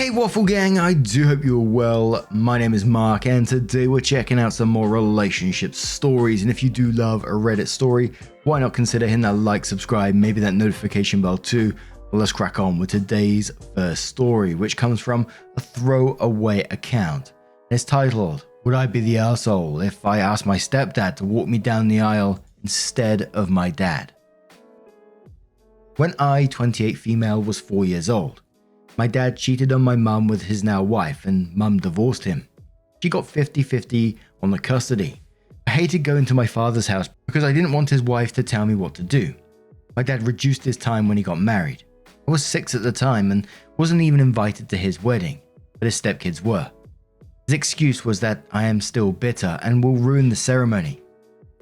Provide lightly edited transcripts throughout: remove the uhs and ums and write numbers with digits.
Hey Waffle Gang, I do hope you're well. My name is Mark and today we're checking out some more relationship stories, and if you do love a Reddit story, why not consider hitting that like, subscribe, maybe that notification bell too. Well, let's crack on with today's first story, which comes from a throwaway account. It's titled, "Would I be the arsehole if I asked my stepdad to walk me down the aisle instead of my dad?" When I, 28 female, was 4 years old, my dad cheated on my mum with his now wife, and mum divorced him. She got 50-50 on the custody. I hated going to my father's house because I didn't want his wife to tell me what to do. My dad reduced his time when he got married. I was 6 at the time and wasn't even invited to his wedding, but his stepkids were. His excuse was that I am still bitter and will ruin the ceremony.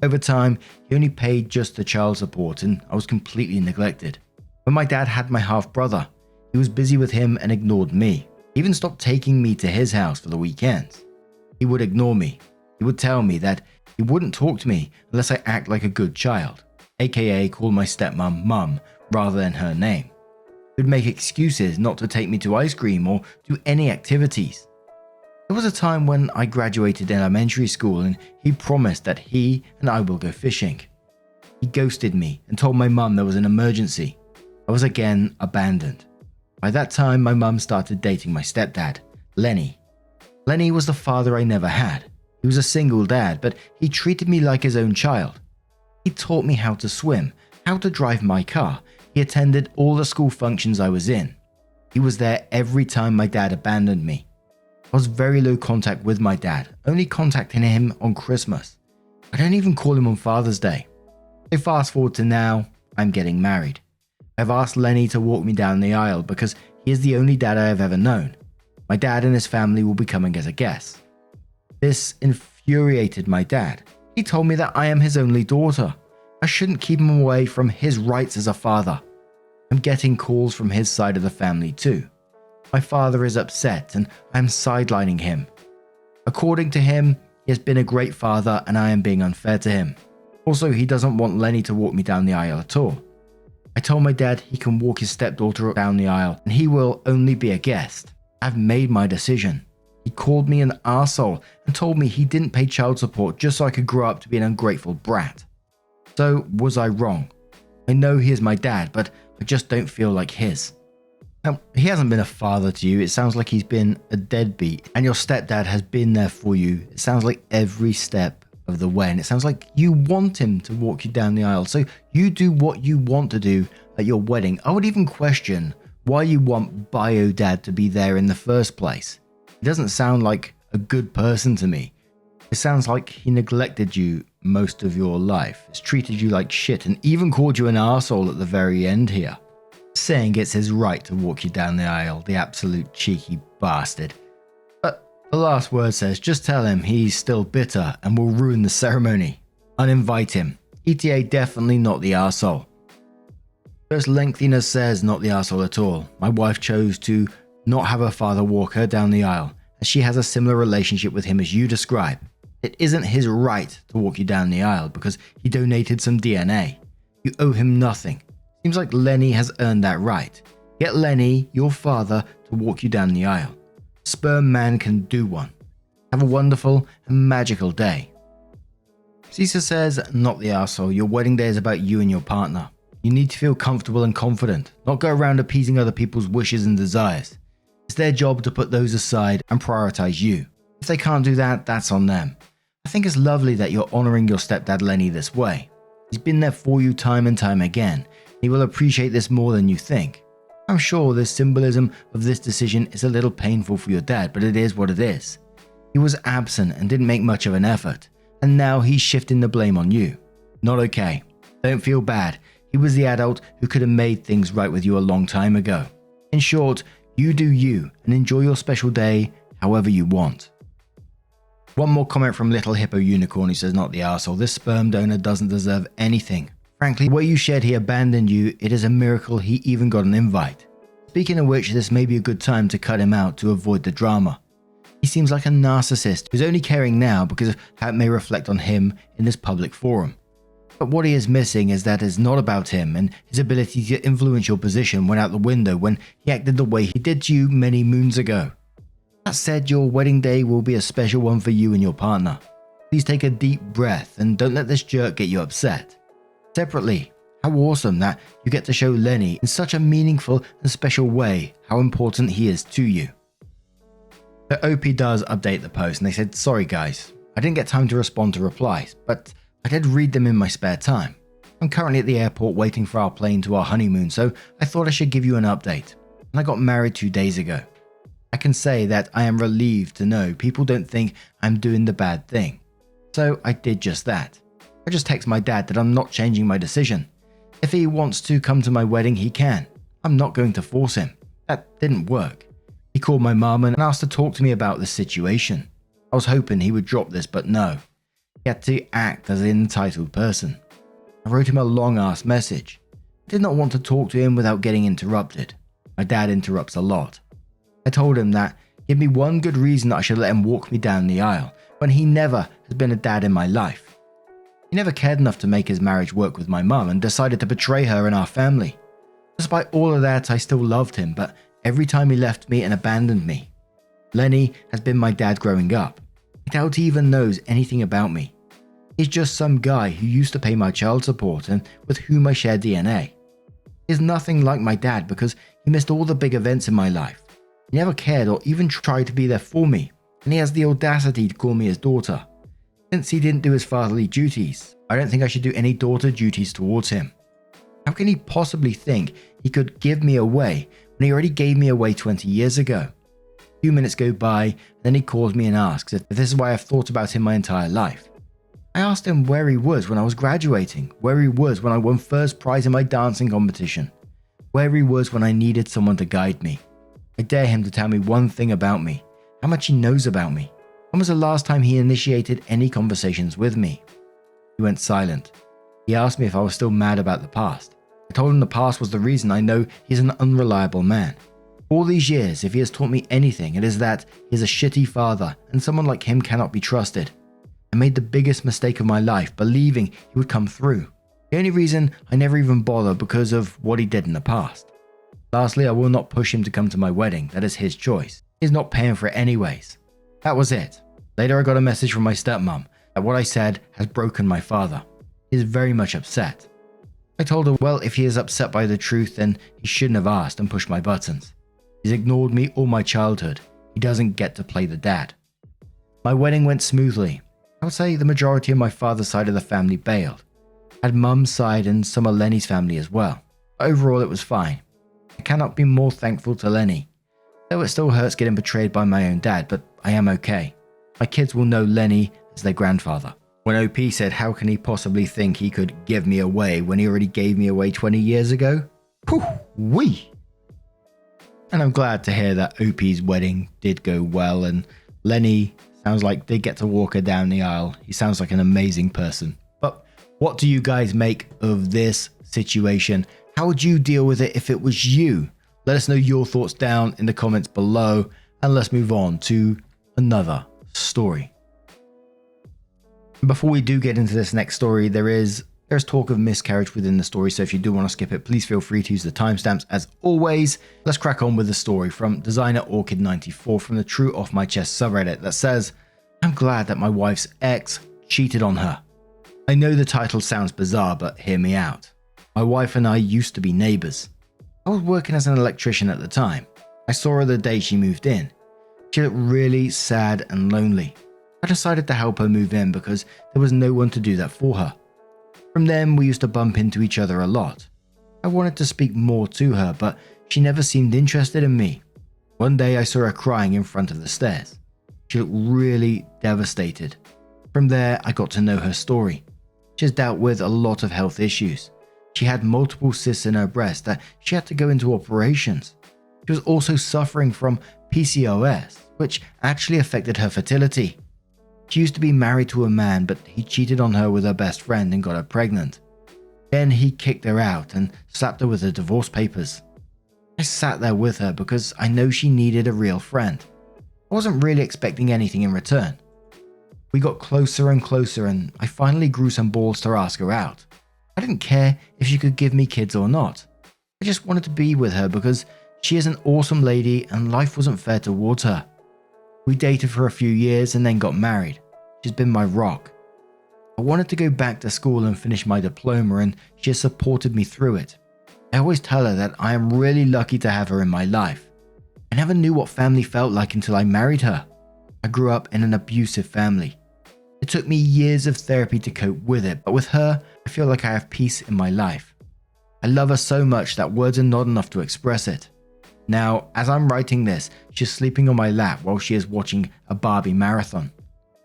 Over time, he only paid just the child support and I was completely neglected. When my dad had my half-brother, he was busy with him and ignored me. He even stopped taking me to his house for the weekends. He would ignore me. He would tell me that he wouldn't talk to me unless I act like a good child, aka call my stepmom mum rather than her name. He would make excuses not to take me to ice cream or do any activities. There was a time when I graduated elementary school and he promised that he and I will go fishing. He ghosted me and told my mum there was an emergency. I was again abandoned. By that time, my mum started dating my stepdad, Lenny. Lenny was the father I never had. He was a single dad, but he treated me like his own child. He taught me how to swim, how to drive my car. He attended all the school functions I was in. He was there every time my dad abandoned me. I was very low contact with my dad, only contacting him on Christmas. I don't even call him on Father's Day. So fast forward to now, I'm getting married. I've asked Lenny to walk me down the aisle because he is the only dad I have ever known. My dad and his family will be coming as a guest. This infuriated my dad. He told me that I am his only daughter. I shouldn't keep him away from his rights as a father. I'm getting calls from his side of the family too. My father is upset and I'm sidelining him. According to him, he has been a great father and I am being unfair to him. Also, he doesn't want Lenny to walk me down the aisle at all. I told my dad he can walk his stepdaughter down the aisle and he will only be a guest. I've made my decision. He called me an arsehole and told me he didn't pay child support just so I could grow up to be an ungrateful brat. So was I wrong? I know he is my dad, but I just don't feel like his. Now, he hasn't been a father to you. It sounds like he's been a deadbeat, and your stepdad has been there for you. It sounds like every step of the way, and it sounds like you want him to walk you down the aisle. So you do what you want to do at your wedding. I would even question why you want bio dad to be there in the first place. He doesn't sound like a good person to me. It sounds like he neglected you most of your life. He's treated you like shit and even called you an arsehole at the very end here. Saying it's his right to walk you down the aisle, the absolute cheeky bastard. But the last word says, just tell him he's still bitter and will ruin the ceremony. Uninvite him. ETA definitely not the arsehole. First lengthiness says not the arsehole at all. My wife chose to not have her father walk her down the aisle, as she has a similar relationship with him as you describe. It isn't his right to walk you down the aisle because he donated some DNA. You owe him nothing. Seems like Lenny has earned that right. Get Lenny, your father, to walk you down the aisle. Sperm man can do one. Have a wonderful and magical day. Caesar says, not the arsehole. Your wedding day is about you and your partner. You need to feel comfortable and confident, not go around appeasing other people's wishes and desires. It's their job to put those aside and prioritize you. If they can't do that, that's on them. I think it's lovely that you're honoring your stepdad Lenny this way. He's been there for you time and time again. He will appreciate this more than you think. I'm sure the symbolism of this decision is a little painful for your dad, but it is what it is. He was absent and didn't make much of an effort, and now he's shifting the blame on you. Not okay. Don't feel bad. He was the adult who could have made things right with you a long time ago. In short, you do you and enjoy your special day however you want. One more comment from Little Hippo Unicorn who says, not the arsehole. This sperm donor doesn't deserve anything. Frankly, the way you shared he abandoned you, it is a miracle he even got an invite. Speaking of which, this may be a good time to cut him out to avoid the drama. He seems like a narcissist who's only caring now because of how it may reflect on him in this public forum. But what he is missing is that it's not about him, and his ability to influence your position went out the window when he acted the way he did to you many moons ago. That said, your wedding day will be a special one for you and your partner. Please take a deep breath and don't let this jerk get you upset. Separately, how awesome that you get to show Lenny in such a meaningful and special way how important he is to you. The OP does update the post and they said, "Sorry guys, I didn't get time to respond to replies, but I did read them in my spare time. I'm currently at the airport waiting for our plane to our honeymoon, so I thought I should give you an update. And I got married 2 days ago. I can say that I am relieved to know people don't think I'm doing the bad thing. So I did just that. I just text my dad that I'm not changing my decision. If he wants to come to my wedding, he can. I'm not going to force him. That didn't work. He called my mum and asked to talk to me about the situation. I was hoping he would drop this, but no. He had to act as an entitled person. I wrote him a long-ass message. I did not want to talk to him without getting interrupted. My dad interrupts a lot. I told him that give me one good reason that I should let him walk me down the aisle, when he never has been a dad in my life. He never cared enough to make his marriage work with my mum and decided to betray her and our family. Despite all of that, I still loved him, but every time he left me and abandoned me. Lenny has been my dad growing up. I doubt he even knows anything about me. He's just some guy who used to pay my child support and with whom I share DNA. He's nothing like my dad because he missed all the big events in my life. He never cared or even tried to be there for me, and he has the audacity to call me his daughter. Since he didn't do his fatherly duties, I don't think I should do any daughter duties towards him. How can he possibly think he could give me away when he already gave me away 20 years ago? A few minutes go by, and then he calls me and asks if this is why I've thought about him my entire life. I asked him where he was when I was graduating, where he was when I won first prize in my dancing competition, where he was when I needed someone to guide me. I dare him to tell me one thing about me, how much he knows about me. When was the last time he initiated any conversations with me? He went silent. He asked me if I was still mad about the past. I told him the past was the reason I know he's an unreliable man. All these years, if he has taught me anything, it is that he is a shitty father and someone like him cannot be trusted. I made the biggest mistake of my life believing he would come through. The only reason I never even bothered because of what he did in the past. Lastly, I will not push him to come to my wedding. That is his choice. He's not paying for it anyways. That was it. Later I got a message from my stepmom that what I said has broken my father. He is very much upset. I told her, well, if he is upset by the truth, then he shouldn't have asked and pushed my buttons. He's ignored me all my childhood. He doesn't get to play the dad. My wedding went smoothly. I would say the majority of my father's side of the family bailed. I had mum's side and some of Lenny's family as well. Overall, it was fine. I cannot be more thankful to Lenny. Though it still hurts getting betrayed by my own dad, but I am okay. My kids will know Lenny as their grandfather. When OP said how can he possibly think he could give me away when he already gave me away 20 years ago? Whew-wee! And I'm glad to hear that OP's wedding did go well and Lenny sounds like did get to walk her down the aisle. He sounds like an amazing person. But what do you guys make of this situation? How would you deal with it if it was you? Let us know your thoughts down in the comments below and let's move on to another story. Before we do get into this next story, there's talk of miscarriage within the story, so if you do want to skip it, please feel free to use the timestamps as always. Let's crack on with the story from designer Orchid94 from the True Off My Chest subreddit that says, I'm glad that my wife's ex cheated on her. I know the title sounds bizarre, but hear me out. My wife and I used to be neighbors. I was working as an electrician at the time. I saw her the day she moved in. She looked really sad and lonely. I decided to help her move in because there was no one to do that for her. From then, we used to bump into each other a lot. I wanted to speak more to her, but she never seemed interested in me. One day, I saw her crying in front of the stairs. She looked really devastated. From there, I got to know her story. She has dealt with a lot of health issues. She had multiple cysts in her breast that she had to go into operations. She was also suffering from PCOS, which actually affected her fertility. She used to be married to a man, but he cheated on her with her best friend and got her pregnant. Then he kicked her out and slapped her with the divorce papers. I sat there with her because I know she needed a real friend. I wasn't really expecting anything in return. We got closer and closer and I finally grew some balls to ask her out. I didn't care if she could give me kids or not. I just wanted to be with her because she is an awesome lady and life wasn't fair towards her. We dated for a few years and then got married. She's been my rock. I wanted to go back to school and finish my diploma, and she has supported me through it. I always tell her that I am really lucky to have her in my life. I never knew what family felt like until I married her. I grew up in an abusive family. It took me years of therapy to cope with it, but with her, I feel like I have peace in my life. I love her so much that words are not enough to express it. Now, as I'm writing this, she's sleeping on my lap while she is watching a Barbie marathon.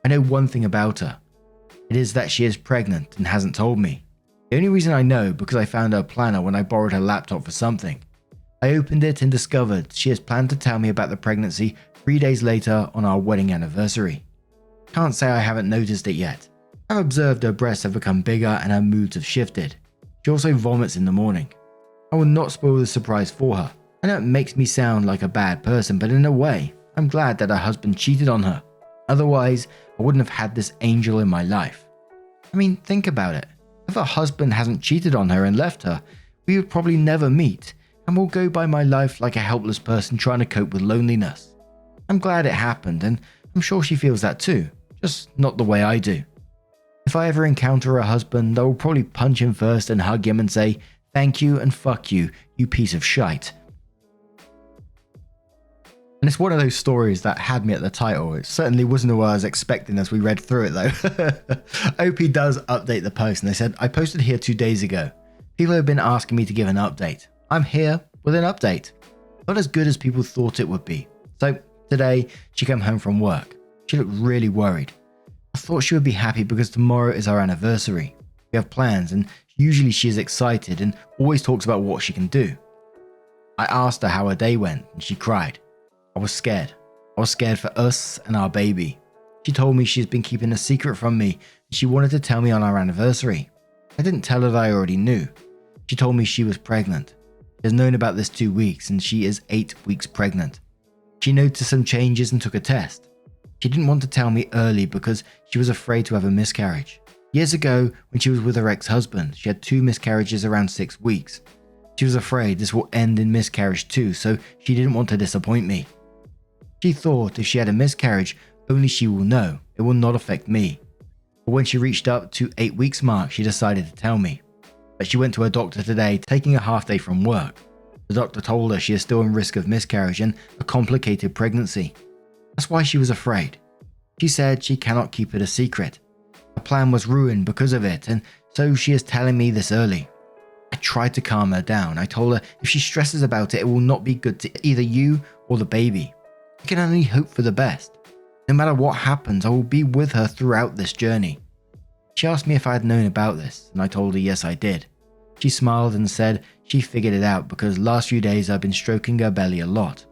I know one thing about her. It is that she is pregnant and hasn't told me. The only reason I know because I found her planner when I borrowed her laptop for something. I opened it and discovered she has planned to tell me about the pregnancy 3 days later on our wedding anniversary. Can't say I haven't noticed it yet. I've observed her breasts have become bigger and her moods have shifted. She also vomits in the morning. I will not spoil the surprise for her. I know it makes me sound like a bad person, but in a way, I'm glad that her husband cheated on her. Otherwise, I wouldn't have had this angel in my life. I mean, think about it. If her husband hasn't cheated on her and left her, we would probably never meet, and will go by my life like a helpless person trying to cope with loneliness. I'm glad it happened, and I'm sure she feels that too, just not the way I do. If I ever encounter her husband, I will probably punch him first and hug him and say, "Thank you and fuck you, you piece of shite." And it's one of those stories that had me at the title. It certainly wasn't what I was expecting as we read through it though. OP does update the post and they said, "I posted here 2 days ago. People have been asking me to give an update. I'm here with an update. Not as good as people thought it would be. So today she came home from work. She looked really worried. I thought she would be happy because tomorrow is our anniversary. We have plans and usually she is excited and always talks about what she can do. I asked her how her day went and she cried. I was scared. I was scared for us and our baby. She told me she's been keeping a secret from me and she wanted to tell me on our anniversary. I didn't tell her that I already knew. She told me she was pregnant. She has known about this 2 weeks and she is 8 weeks pregnant. She noticed some changes and took a test. She didn't want to tell me early because she was afraid to have a miscarriage. Years ago, when she was with her ex-husband, she had 2 miscarriages around 6 weeks. She was afraid this will end in miscarriage too, so she didn't want to disappoint me. She thought if she had a miscarriage, only she will know. It will not affect me. But when she reached up to 8 weeks mark, she decided to tell me. But she went to her doctor today, taking a half day from work. The doctor told her she is still in risk of miscarriage and a complicated pregnancy. That's why she was afraid. She said she cannot keep it a secret. Her plan was ruined because of it, and so she is telling me this early. I tried to calm her down. I told her if she stresses about it, it will not be good to either you or the baby. I can only hope for the best. No matter what happens, I will be with her throughout this journey. She asked me if I had known about this, and I told her yes I did. She smiled and said she figured it out because last few days I've been stroking her belly a lot.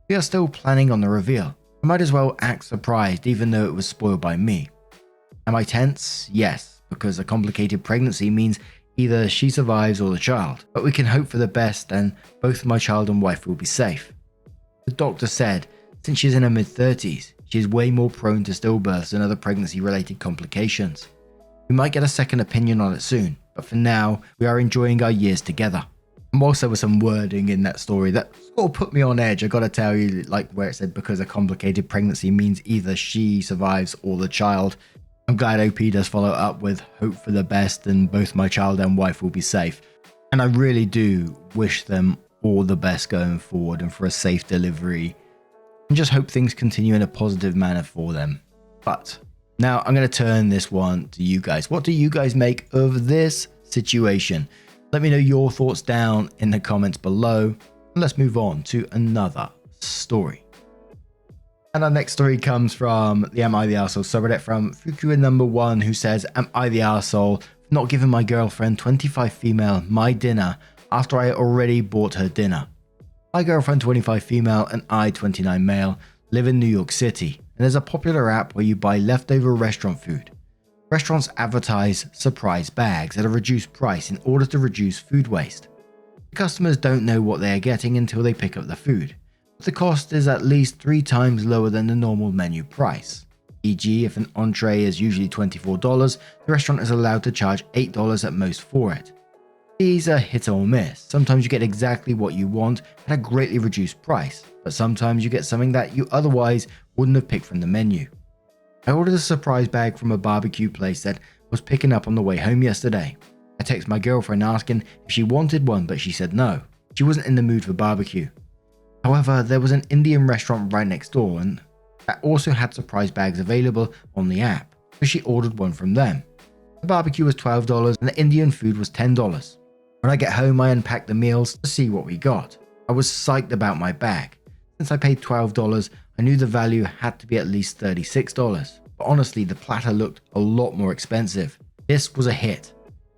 We are still planning on the reveal. I might as well act surprised even though it was spoiled by me. Am I tense? Yes, because a complicated pregnancy means either she survives or the child, but we can hope for the best and both my child and wife will be safe. The doctor said since she's in her mid-30s, she is way more prone to stillbirths and other pregnancy-related complications. We might get a second opinion on it soon, but for now, we are enjoying our years together. And whilst there was some wording in that story that sort of put me on edge, I gotta tell you, like where it said because a complicated pregnancy means either she survives or the child. I'm glad OP does follow up with hope for the best and both my child and wife will be safe. And I really do wish them all the best going forward and for a safe delivery. And just hope things continue in a positive manner for them. But now I'm going to turn this one to you guys. What do you guys make of this situation? Let me know your thoughts down in the comments below. And let's move on to another story. And our next story comes from the Am I the Arsehole subreddit from Fukua number 1, who says, "Am I the arsehole for not giving my girlfriend 25 female my dinner after I already bought her dinner? My girlfriend 25 female and I 29 male live in New York City, and there's a popular app where you buy leftover restaurant food. Restaurants advertise surprise bags at a reduced price in order to reduce food waste. The customers don't know what they are getting until they pick up the food. The cost is at least 3 times lower than the normal menu price. E.g., if an entree is usually $24, the restaurant is allowed to charge $8 at most for it. These are hit or miss. Sometimes you get exactly what you want at a greatly reduced price, but sometimes you get something that you otherwise wouldn't have picked from the menu. I ordered a surprise bag from a barbecue place that was picking up on the way home yesterday. I texted my girlfriend asking if she wanted one, but she said no. She wasn't in the mood for barbecue. However, there was an Indian restaurant right next door and that also had surprise bags available on the app, so she ordered one from them. The barbecue was $12 and the Indian food was $10. When I get home, I unpack the meals to see what we got. I was psyched about my bag. Since I paid $12, I knew the value had to be at least $36. But honestly, the platter looked a lot more expensive. This was a hit.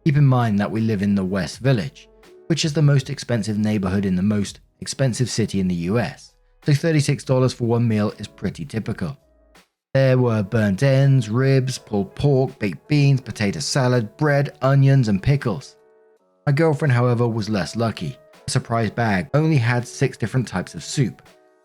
Keep in mind that we live in the West Village, which is the most expensive neighborhood in the most expensive city in the US. So $36 for one meal is pretty typical. There were burnt ends, ribs, pulled pork, baked beans, potato salad, bread, onions, and pickles. My girlfriend, however, was less lucky. The surprise bag only had 6 different types of soup,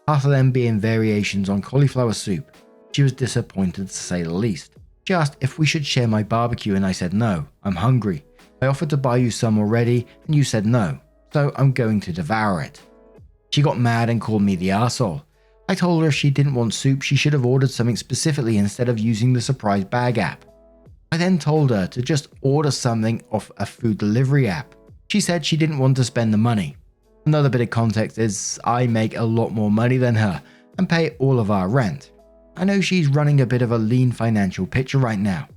half of them being variations on cauliflower soup. She was disappointed to say the least. She asked if we should share my barbecue and I said no, I'm hungry. I offered to buy you some already and you said no, so I'm going to devour it. She got mad and called me the arsehole. I told her if she didn't want soup, she should have ordered something specifically instead of using the surprise bag app. I then told her to just order something off a food delivery app. She said she didn't want to spend the money. Another bit of context is I make a lot more money than her and pay all of our rent. I know she's running a bit of a lean financial picture right now.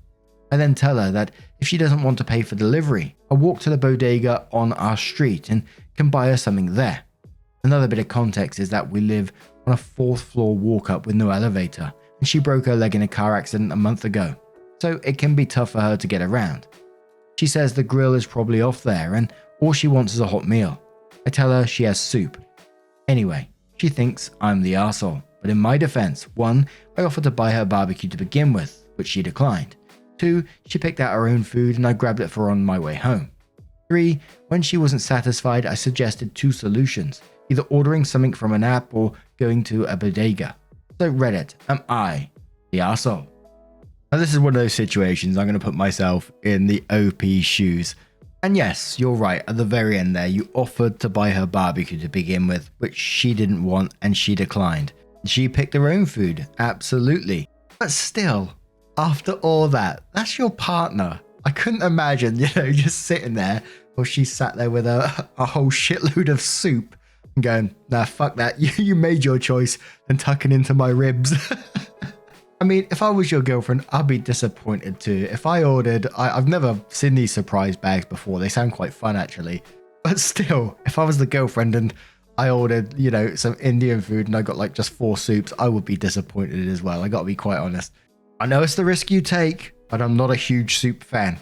I then tell her that if she doesn't want to pay for delivery, I'll walk to the bodega on our street and can buy her something there. Another bit of context is that we live on a 4th floor walk up with no elevator and she broke her leg in a car accident a month ago, so it can be tough for her to get around. She says the grill is probably off there and all she wants is a hot meal. I tell her she has soup. Anyway, she thinks I'm the arsehole, but in my defense, 1, I offered to buy her barbecue to begin with, which she declined. 2, she picked out her own food and I grabbed it for her on my way home. 3, when she wasn't satisfied, I suggested 2 solutions, either ordering something from an app or going to a bodega. So Reddit, am I the arsehole? Now this is one of those situations I'm going to put myself in the OP shoes. And yes, you're right, at the very end there, you offered to buy her barbecue to begin with, which she didn't want and she declined. She picked her own food, absolutely. But still, after all that, that's your partner. I couldn't imagine, just sitting there while she sat there with a whole shitload of soup and going, nah, fuck that, you made your choice and tucking into my ribs. I mean, if I was your girlfriend, I'd be disappointed too. If I ordered, I've never seen these surprise bags before. They sound quite fun actually. But still, if I was the girlfriend and I ordered, some Indian food and I got like just 4 soups, I would be disappointed as well. I gotta be quite honest. I know it's the risk you take, but I'm not a huge soup fan.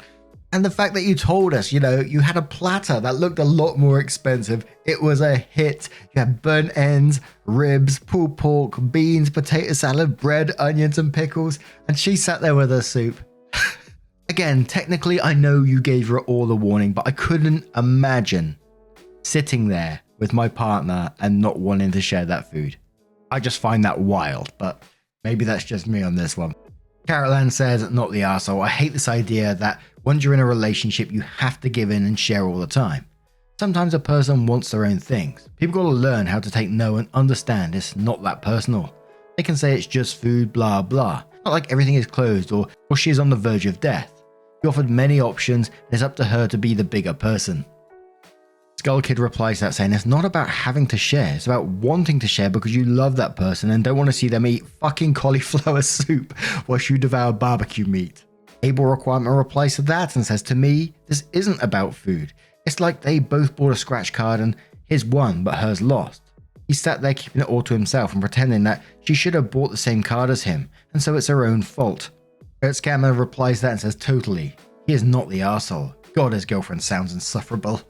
And the fact that you told us, you had a platter that looked a lot more expensive. It was a hit. You had burnt ends, ribs, pulled pork, beans, potato salad, bread, onions, and pickles. And she sat there with her soup. Again, technically, I know you gave her all the warning, but I couldn't imagine sitting there with my partner and not wanting to share that food. I just find that wild, but maybe that's just me on this one. Carolyn says, not the arsehole. I hate this idea that once you're in a relationship, you have to give in and share all the time. Sometimes a person wants their own things. People gotta learn how to take no and understand it's not that personal. They can say it's just food, blah, blah. Not like everything is closed or she's on the verge of death. You offered many options and it's up to her to be the bigger person. Skull Kid replies to that saying it's not about having to share, it's about wanting to share because you love that person and don't want to see them eat fucking cauliflower soup whilst you devour barbecue meat. Able Requirement replies to that and says, to me, this isn't about food. It's like they both bought a scratch card and his won but hers lost. He sat there keeping it all to himself and pretending that she should have bought the same card as him and so it's her own fault. Scammer replies to that and says, totally. He is not the arsehole. God, his girlfriend sounds insufferable.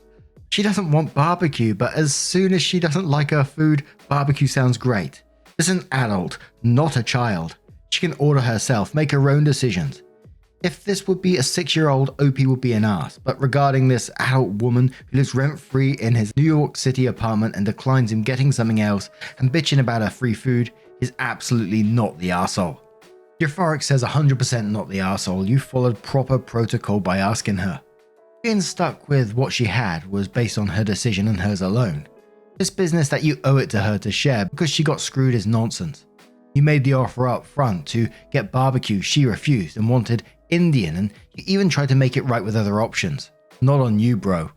She doesn't want barbecue, but as soon as she doesn't like her food, barbecue sounds great. This is an adult, not a child. She can order herself, make her own decisions. If this would be a 6-year-old, OP would be an ass, but regarding this adult woman who lives rent-free in his New York City apartment and declines him getting something else and bitching about her free food, is absolutely not the arsehole. Euphoric says 100% not the arsehole. You followed proper protocol by asking her. Being stuck with what she had was based on her decision and hers alone. This business that you owe it to her to share because she got screwed is nonsense. You made the offer up front to get barbecue, she refused and wanted Indian, and you even tried to make it right with other options. Not on you, bro.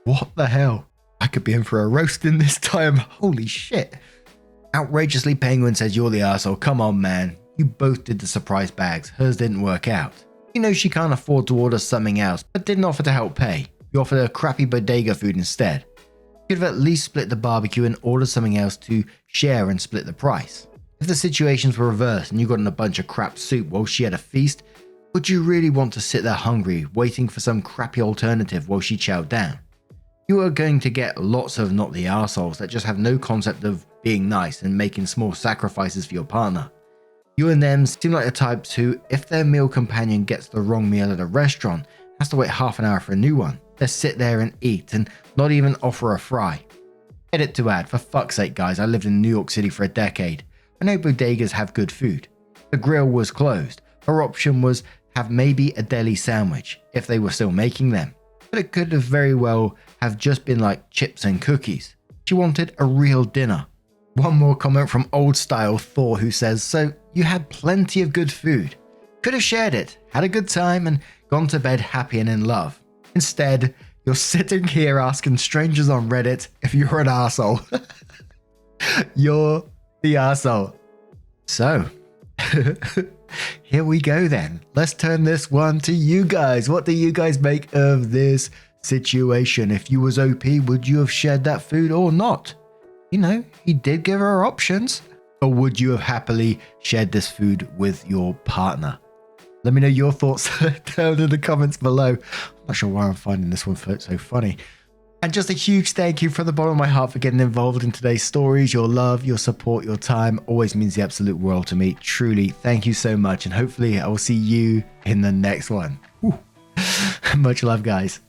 What the hell? I could be in for a roasting this time. Holy shit. Outrageously Penguin says you're the arsehole. Come on, man. You both did the surprise bags. Hers didn't work out. You know she can't afford to order something else, but didn't offer to help pay. You offered her crappy bodega food instead. You could have at least split the barbecue and ordered something else to share and split the price. If the situations were reversed and you got in a bunch of crap soup while she had a feast, would you really want to sit there hungry, waiting for some crappy alternative while she chowed down? You are going to get lots of not the arseholes that just have no concept of being nice and making small sacrifices for your partner. You and them seem like the types who, if their meal companion gets the wrong meal at a restaurant, has to wait half an hour for a new one. They sit there and eat and not even offer a fry. Edit to add, for fuck's sake guys, I lived in New York City for a decade. I know bodegas have good food. The grill was closed. Her option was have maybe a deli sandwich, if they were still making them. But it could have very well have just been like chips and cookies. She wanted a real dinner. One more comment from Old Style Thor who says, so you had plenty of good food. Could have shared it, had a good time and gone to bed happy and in love. Instead, you're sitting here asking strangers on Reddit if you're an arsehole. You're the arsehole. So, here we go then. Let's turn this one to you guys. What do you guys make of this situation? If you was OP, would you have shared that food or not? You know, he did give her options. Or would you have happily shared this food with your partner? Let me know your thoughts down in the comments below. I'm not sure why I'm finding this one so funny. And just a huge thank you from the bottom of my heart for getting involved in today's stories. Your love, your support, your time always means the absolute world to me. Truly, thank you so much. And hopefully I will see you in the next one. Much love, guys.